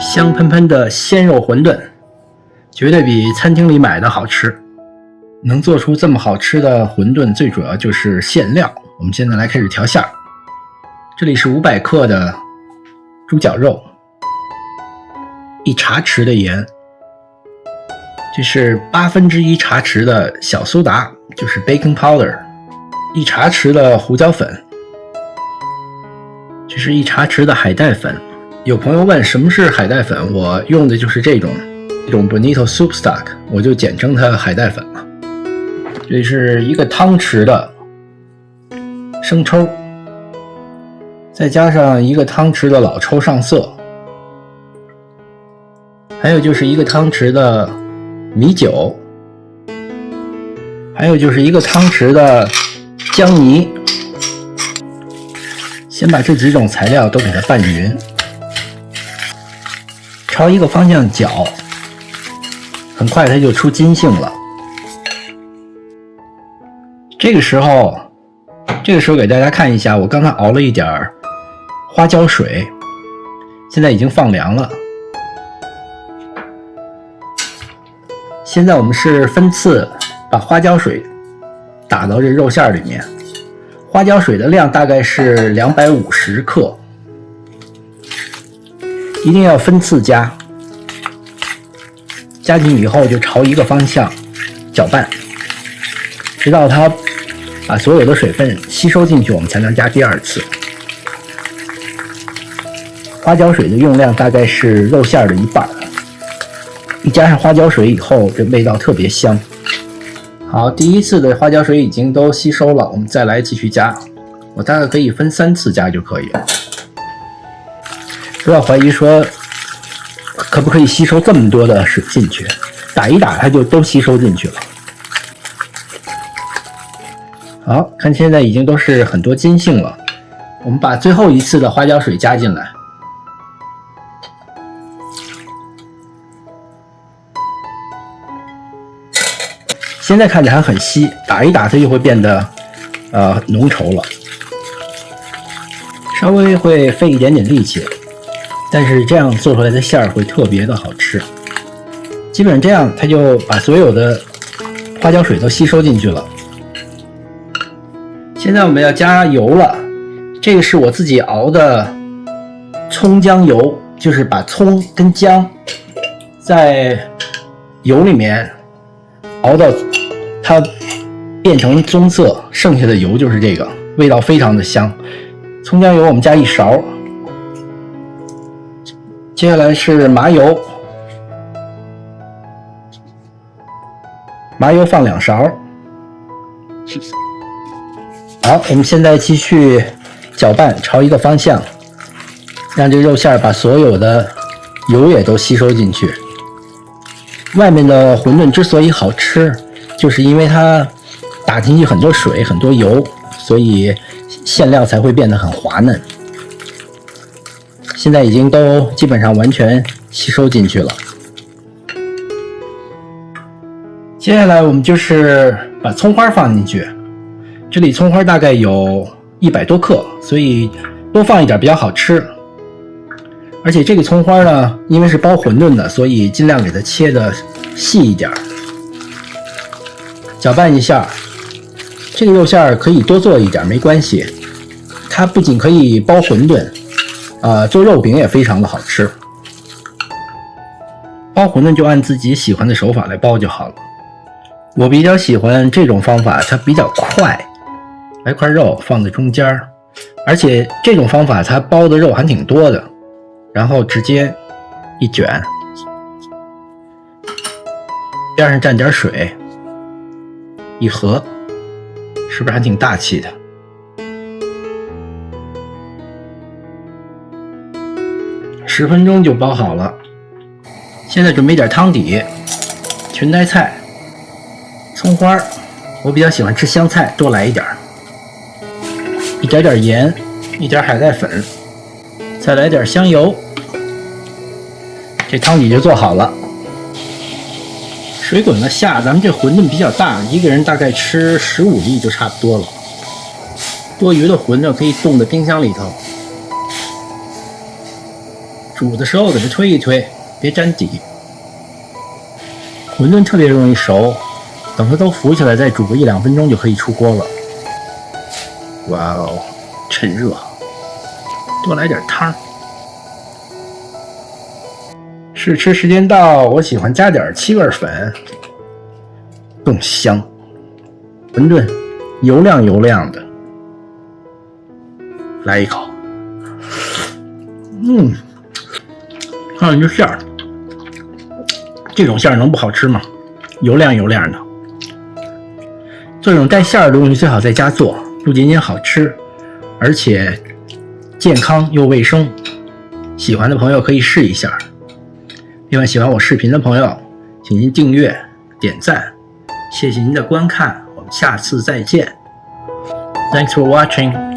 香喷喷的鲜肉馄饨，绝对比餐厅里买的好吃。能做出这么好吃的馄饨，最主要就是馅料。我们现在来开始调馅儿。这里是500克的猪脚肉，1茶匙的盐，这是1/8茶匙的小苏打，就是 baking powder， 1茶匙的胡椒粉，这是1茶匙的海带粉。有朋友问什么是海带粉，我用的就是这种 Bonito Soup Stock， 我就简称它海带粉了。这里是1个汤匙的生抽，再加上1个汤匙的老抽上色，还有就是1个汤匙的米酒，还有就是1个汤匙的姜泥。先把这几种材料都给它拌匀，朝一个方向搅，很快它就出筋性了。这个时候给大家看一下，我刚才熬了一点花椒水，现在已经放凉了。现在我们是分次把花椒水打到这肉馅里面，花椒水的量大概是250克，一定要分次加。加进以后就朝一个方向搅拌，直到它把所有的水分吸收进去，我们才能加第2次。花椒水的用量大概是肉馅的1半，一加上花椒水以后，这味道特别香。好，第1次的花椒水已经都吸收了，我们再来继续加。我大概可以分3次加就可以了。不要怀疑说可不可以吸收这么多的水进去，打一打它就都吸收进去了。好，看现在已经都是很多筋性了，我们把最后1次的花椒水加进来。现在看着还很稀，打一打它就会变得浓稠了，稍微会费一点点力气，但是这样做出来的馅儿会特别的好吃。基本上这样它就把所有的花椒水都吸收进去了。现在我们要加油了，这个是我自己熬的葱姜油，就是把葱跟姜在油里面熬到它变成棕色，剩下的油就是这个，味道非常的香。葱姜油我们加1勺，接下来是麻油，麻油放2勺。好，我们现在继续搅拌，朝一个方向，让这肉馅把所有的油也都吸收进去。外面的馄饨之所以好吃，就是因为它打进去很多水很多油，所以馅料才会变得很滑嫩。现在已经都基本上完全吸收进去了。接下来我们就是把葱花放进去，这里葱花大概有100多克，所以多放一点比较好吃。而且这个葱花呢，因为是包馄饨的，所以尽量给它切的细一点。搅拌一下，这个肉馅可以多做一点没关系，它不仅可以包馄饨，做肉饼也非常的好吃。包馄饨就按自己喜欢的手法来包就好了。我比较喜欢这种方法，它比较快，把一块肉放在中间，而且这种方法它包的肉还挺多的，然后直接一卷，边上蘸点水，一合，是不是还挺大气的？10分钟就包好了。现在准备点汤底，裙带菜、葱花，我比较喜欢吃香菜，多来一点，一点点盐，一点海带粉，再来点香油，这汤底就做好了。水滚了下，咱们这馄饨比较大，一个人大概吃15粒就差不多了。多余的馄饨可以冻在冰箱里头，煮的时候给它推一推，别粘底。馄饨特别容易熟，等它都浮起来，再煮个1-2分钟就可以出锅了。哇哦，趁热，多来点汤。试吃时间到，我喜欢加点七味粉，更香。馄饨油亮油亮的，来一口。看这馅儿，这种馅儿能不好吃吗？油亮油亮的。这种带馅儿的东西最好在家做，不仅仅好吃，而且健康又卫生。喜欢的朋友可以试一下。另外，喜欢我视频的朋友，请您订阅、点赞，谢谢您的观看，我们下次再见。Thanks for watching.